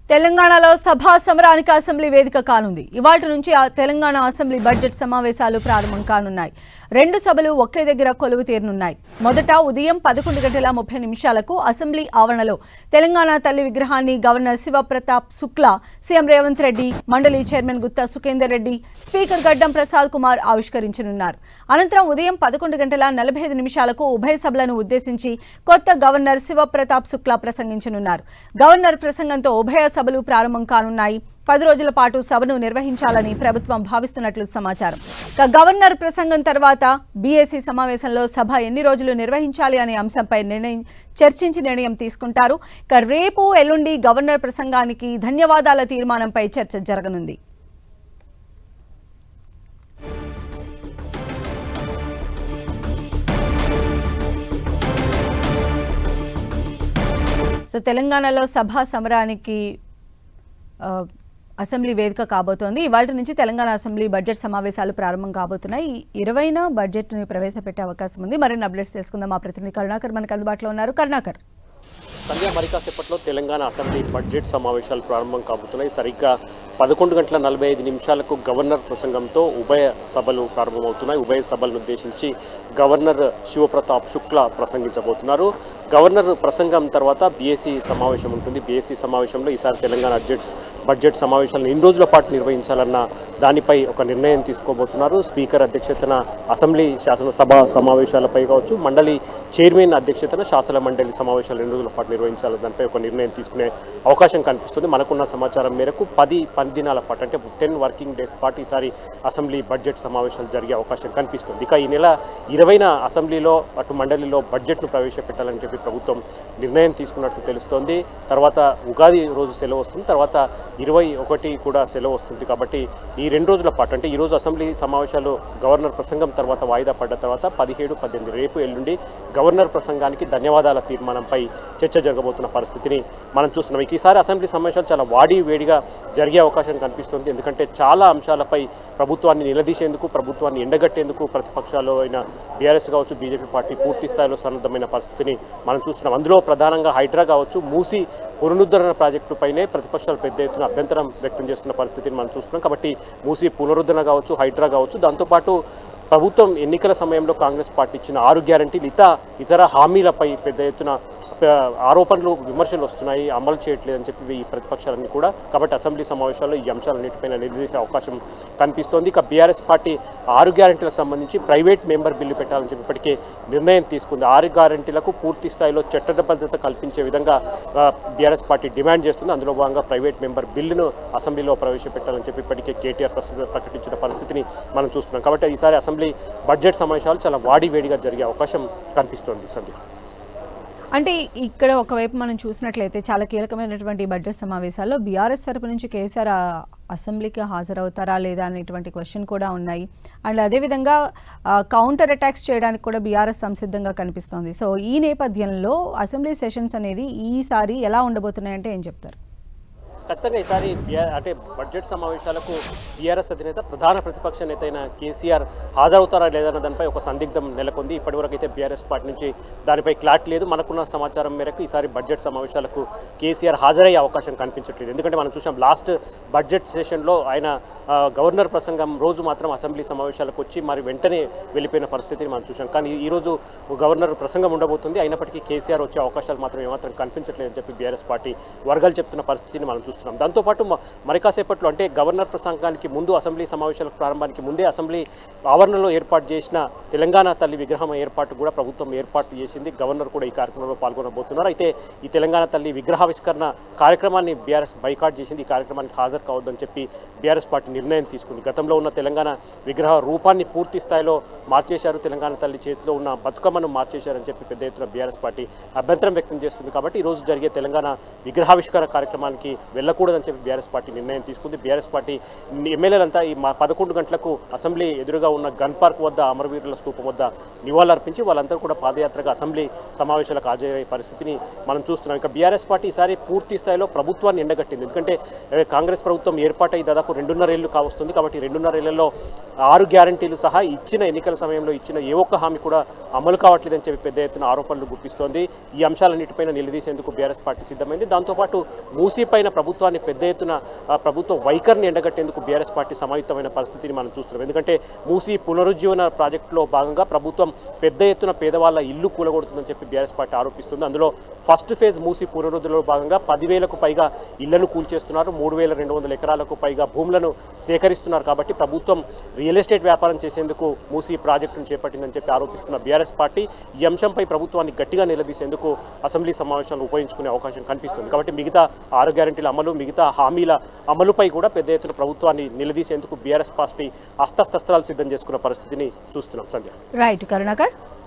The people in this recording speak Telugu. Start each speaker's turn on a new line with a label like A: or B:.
A: తెలంగాణలో సభా సమరానికి అసెంబ్లీ వేదిక కానుంది. ఇవాల్టి నుంచి తెలంగాణ అసెంబ్లీ బడ్జెట్ సమావేశాలు ప్రారంభం కానున్నాయి. రెండు సభలు ఒకే దగ్గర కొలువు తీరనున్నాయి. మొదట ఉదయం 11:30 అసెంబ్లీ ఆవరణలో తెలంగాణ తల్లి విగ్రహాన్ని గవర్నర్ శివప్రతాప్ శుక్లా, సీఎం రేవంత్ రెడ్డి, మండలి చైర్మన్ గుత్తా సుఖేందర్ రెడ్డి, స్పీకర్ గడ్డం ప్రసాద్ కుమార్ ఆవిష్కరించనున్నారు. అనంతరం ఉదయం 11:45 ఉభయ సభలను ఉద్దేశించి కొత్త గవర్నర్ శివప్రతాప్ శుక్లా ప్రసంగించనున్నారు. గవర్నర్ ప్రసంగంతో ఉభయ సభలు ప్రారంభం కానున్నాయి. 10 రోజుల పాటు సభను నిర్వహించాలని ప్రభుత్వం భావిస్తున్నట్లు సమాచారం. గవర్నర్ ప్రసంగం తర్వాత బీఏసీ సమావేశంలో సభ ఎన్ని రోజులు నిర్వహించాలి అనే అంశంపై చర్చించి నిర్ణయం తీసుకుంటారు. రేపు ఎల్లుండి గవర్నర్ ప్రసంగానికి ధన్యవాదాల తీర్మానంపై చర్చ జరగనుంది. తెలంగాణలో సభా సమరానికి అసెంబ్లీ వేదిక కాబోతోంది. ఇవాళ నుంచి తెలంగాణ అసెంబ్లీ బడ్జెట్ సమావేశాలు ప్రారంభం కాబోతున్నాయి. 20న బడ్జెట్ ని ప్రవేశపెట్టే అవకాశం ఉంది. మరిన్ని అప్డేట్స్ తెలుసుకుందాం. మా ప్రతినిధి కరుణాకర్ మనకు అందుబాటులో ఉన్నారు. కరుణాకర్,
B: సంధ్య, మరి కాసేపట్లో తెలంగాణ అసెంబ్లీ బడ్జెట్ సమావేశాలు ప్రారంభం కాబోతున్నాయి. సరిగ్గా 11:45 గవర్నర్ ప్రసంగంతో ఉభయ సభలు ప్రారంభమవుతున్నాయి. ఉభయ సభలను ఉద్దేశించి గవర్నర్ శివప్రతాప్ శుక్లా ప్రసంగించబోతున్నారు. గవర్నర్ ప్రసంగం తర్వాత బీఏసీ సమావేశం ఉంటుంది. బీఏసీ సమావేశంలో ఈసారి తెలంగాణ బడ్జెట్ సమావేశాలను ఎన్ని రోజుల పాటు నిర్వహించాలన్న దానిపై ఒక నిర్ణయం తీసుకోబోతున్నారు. స్పీకర్ అధ్యక్షతన అసెంబ్లీ శాసనసభ సమావేశాలపై కావచ్చు, మండలి చైర్మన్ అధ్యక్షతన శాసన మండలి సమావేశాలు 2 రోజుల పాటు నిర్వహించాలని దానిపై ఒక నిర్ణయం తీసుకునే అవకాశం కనిపిస్తుంది. మనకున్న సమాచారం మేరకు 10 దినాల పాటు, అంటే 10 వర్కింగ్ డేస్ పాటు ఈసారి అసెంబ్లీ బడ్జెట్ సమావేశాలు జరిగే అవకాశం కనిపిస్తుంది. ఇక ఈ నెల 20న అసెంబ్లీలో అటు మండలిలో బడ్జెట్ను ప్రవేశపెట్టాలని చెప్పి ప్రభుత్వం నిర్ణయం తీసుకున్నట్టు తెలుస్తోంది. తర్వాత ఉగాది రోజు సెలవు వస్తుంది, తర్వాత 21 కూడా సెలవు వస్తుంది. కాబట్టి ఈ 2 రోజుల పాటు, అంటే ఈరోజు అసెంబ్లీ సమావేశాలు గవర్నర్ ప్రసంగం తర్వాత వాయిదా పడ్డ తర్వాత 17, 18 రేపు ఎల్లుండి గవర్నర్ ప్రసంగానికి ధన్యవాదాల తీర్మానంపై చర్చ జరగబోతున్న పరిస్థితిని మనం చూస్తున్నాం. ఈసారి అసెంబ్లీ సమావేశాలు చాలా వేడిగా జరిగే అవకాశం కనిపిస్తుంది. ఎందుకంటే చాలా అంశాలపై ప్రభుత్వాన్ని నిలదీసేందుకు, ప్రభుత్వాన్ని ఎండగట్టేందుకు ప్రతిపక్షాలు అయిన బీఆర్ఎస్ కావచ్చు, బీజేపీ పార్టీ పూర్తి స్థాయిలో సన్నద్ధమైన పరిస్థితిని మనం చూస్తున్నాం. అందులో ప్రధానంగా హైడ్రా కావచ్చు, మూసి పునరుద్ధరణ ప్రాజెక్టుపైనే ప్రతిపక్షాలు పెద్ద ఎత్తున అభ్యంతరం వ్యక్తం చేస్తున్న పరిస్థితిని మనం చూస్తున్నాం. కాబట్టి మూసి పునరుద్ధరణ కావచ్చు, హైడ్రా కావచ్చు, దాంతోపాటు ప్రభుత్వం ఎన్నికల సమయంలో కాంగ్రెస్ పార్టీ ఇచ్చిన 6 గ్యారంటీలు ఇతర హామీలపై పెద్ద ఎత్తున ఆరోపణలు, విమర్శలు వస్తున్నాయి. అమలు చేయట్లేదని చెప్పి ఈ ప్రతిపక్షాలన్నీ కూడా. కాబట్టి అసెంబ్లీ సమావేశాల్లో ఈ అంశాలన్నిటిపైన నిలదీసే అవకాశం కనిపిస్తోంది. ఇక బీఆర్ఎస్ పార్టీ 6 గ్యారంటీలకు సంబంధించి ప్రైవేట్ మెంబర్ బిల్లు పెట్టాలని చెప్పి ఇప్పటికే నిర్ణయం తీసుకుంది. 6 గ్యారంటీలకు పూర్తి స్థాయిలో చట్టబద్ధత కల్పించే విధంగా బీఆర్ఎస్ పార్టీ డిమాండ్ చేస్తుంది. అందులో భాగంగా ప్రైవేట్ మెంబర్ బిల్లును అసెంబ్లీలో ప్రవేశపెట్టాలని చెప్పి ఇప్పటికే కేటీఆర్ ప్రకటించిన పరిస్థితిని మనం చూస్తున్నాం. కాబట్టి ఈసారి అసెంబ్లీ బడ్జెట్ సమావేశాలు చాలా వేడిగా జరిగే అవకాశం కనిపిస్తోంది. సంధ్య,
A: అంటే ఇక్కడ ఒకవైపు మనం చూసినట్లయితే చాలా కీలకమైనటువంటి బడ్జెట్ సమావేశాల్లో బీఆర్ఎస్ తరపు నుంచి కేసీఆర్ అసెంబ్లీకి హాజరవుతారా లేదా అనేటువంటి క్వశ్చన్ కూడా ఉన్నాయి. అండ్ అదేవిధంగా కౌంటర్ అటాక్స్ చేయడానికి కూడా బీఆర్ఎస్ సంసిద్ధంగా కనిపిస్తోంది. సో ఈ నేపథ్యంలో అసెంబ్లీ సెషన్స్ అనేది ఈసారి ఎలా ఉండబోతున్నాయంటే ఏం చెప్తారు?
B: ఖచ్చితంగా ఈసారి అంటే బడ్జెట్ సమావేశాలకు బీఆర్ఎస్ అధినేత, ప్రధాన ప్రతిపక్ష నేత అయిన కేసీఆర్ హాజరవుతారా లేదన్న దానిపై ఒక సందిగ్ధం నెలకొంది. ఇప్పటివరకు అయితే బీఆర్ఎస్ పార్టీ నుంచి దానిపై క్లారిటీ లేదు. మనకున్న సమాచారం మేరకు ఈసారి బడ్జెట్ సమావేశాలకు కేసీఆర్ హాజరయ్యే అవకాశం కనిపించట్లేదు. ఎందుకంటే మనం చూసాం లాస్ట్ బడ్జెట్ సెషన్లో ఆయన గవర్నర్ ప్రసంగం రోజు మాత్రం అసెంబ్లీ సమావేశాలకు వచ్చి మరి వెంటనే వెళ్ళిపోయిన పరిస్థితిని మనం చూసాం. కానీ ఈరోజు గవర్నర్ ప్రసంగం ఉండబోతుంది. అయినప్పటికీ కేసీఆర్ వచ్చే అవకాశాలు మాత్రం ఏమాత్రం కనిపించట్లేదని చెప్పి బీఆర్ఎస్ పార్టీ వర్గాలు చెప్తున్న పరిస్థితిని మనం చూస్తున్నాం. దాంతోపాటు మరి కాసేపట్లో, అంటే గవర్నర్ ప్రసంగానికి ముందు, అసెంబ్లీ సమావేశాల ప్రారంభానికి ముందే అసెంబ్లీ ఆవరణలో ఏర్పాటు చేసిన తెలంగాణ తల్లి విగ్రహం ఏర్పాటు కూడా ప్రభుత్వం ఏర్పాటు చేసింది. గవర్నర్ కూడా ఈ కార్యక్రమంలో పాల్గొనబోతున్నారు. అయితే ఈ తెలంగాణ తల్లి విగ్రహావిష్కరణ కార్యక్రమాన్ని బీఆర్ఎస్ బైకాట్ చేసింది. ఈ కార్యక్రమానికి హాజరు కావద్దని చెప్పి బీఆర్ఎస్ పార్టీ నిర్ణయం తీసుకుంది. గతంలో ఉన్న తెలంగాణ విగ్రహ రూపాన్ని పూర్తి స్థాయిలో మార్చేశారు, తెలంగాణ తల్లి చేతిలో ఉన్న బతుకమ్మను మార్చేశారని చెప్పి పెద్ద ఎత్తున బీఆర్ఎస్ పార్టీ అభ్యంతరం వ్యక్తం చేస్తుంది. కాబట్టి ఈరోజు జరిగే తెలంగాణ విగ్రహావిష్కరణ కార్యక్రమానికి వెళ్ళకూడదని చెప్పి బీఆర్ఎస్ పార్టీ నిర్ణయం తీసుకుంది. బీఆర్ఎస్ పార్టీ ఎమ్మెల్యేలంతా ఈ 11 గంటలకు అసెంబ్లీ ఎదురుగా ఉన్న గన్ పార్క్ వద్ద, అమరవీరుల స్తూపం వద్ద నివాళులర్పించి వాళ్ళంతా కూడా పాదయాత్రగా అసెంబ్లీ సమావేశాలకు హాజరయ్యే పరిస్థితిని మనం చూస్తున్నాం. ఇక బీఆర్ఎస్ పార్టీ ఈసారి పూర్తి స్థాయిలో ప్రభుత్వాన్ని ఎండగట్టింది. ఎందుకంటే కాంగ్రెస్ ప్రభుత్వం ఏర్పాటై దాదాపు 2.5 ఏళ్లు కావస్తుంది. కాబట్టి 2.5 ఏళ్లలో 6 గ్యారంటీలు సహా ఇచ్చిన ఎన్నికల సమయంలో ఇచ్చిన ఏ ఒక్క హామీ కూడా అమలు కావట్లేదని చెప్పి పెద్ద ఎత్తున ఆరోపణలు గుప్పిస్తోంది. ఈ అంశాలన్నిటిపైన నిలదీసేందుకు బీఆర్ఎస్ పార్టీ సిద్ధమైంది. దాంతోపాటు మూసీపైన ప్రభుత్వం ప్రభుత్వాన్ని పెద్ద ఎత్తున ప్రభుత్వ వైఖరిని ఎండగట్టేందుకు బీఆర్ఎస్ పార్టీ సమాయుత్తమైన పరిస్థితిని మనం చూస్తున్నాం. ఎందుకంటే మూసీ పునరుజ్జీవన ప్రాజెక్టులో భాగంగా ప్రభుత్వం పెద్ద ఎత్తున పేదవాళ్ళ ఇల్లు కూలగొడుతుందని చెప్పి బీఆర్ఎస్ పార్టీ ఆరోపిస్తుంది. అందులో ఫస్ట్ ఫేజ్ మూసీ పునరుద్ధరణలో భాగంగా 10,000కు పైగా ఇళ్లను కూల్చేస్తున్నారు, 3,200 ఎకరాలకు పైగా భూములను సేకరిస్తున్నారు. కాబట్టి ప్రభుత్వం రియల్ ఎస్టేట్ వ్యాపారం చేసేందుకు మూసీ ప్రాజెక్టును చేపట్టిందని చెప్పి ఆరోపిస్తున్న బీఆర్ఎస్ పార్టీ ఈ అంశంపై ప్రభుత్వాన్ని గట్టిగా నిలదీసేందుకు అసెంబ్లీ సమావేశాలను ఉపయోగించుకునే అవకాశం కనిపిస్తుంది. కాబట్టి మిగతా 6 గ్యారెంటీల అమలు, మిగతా హామీల అమలుపై కూడా పెద్ద ఎత్తున ప్రభుత్వాన్ని నిలదీసేందుకు బీఆర్ఎస్ పార్టీ అస్త్రశస్త్రాలు సిద్ధం చేసుకున్న పరిస్థితిని చూస్తున్నాం. సంధ్య.
A: రైట్ కరుణాకర్.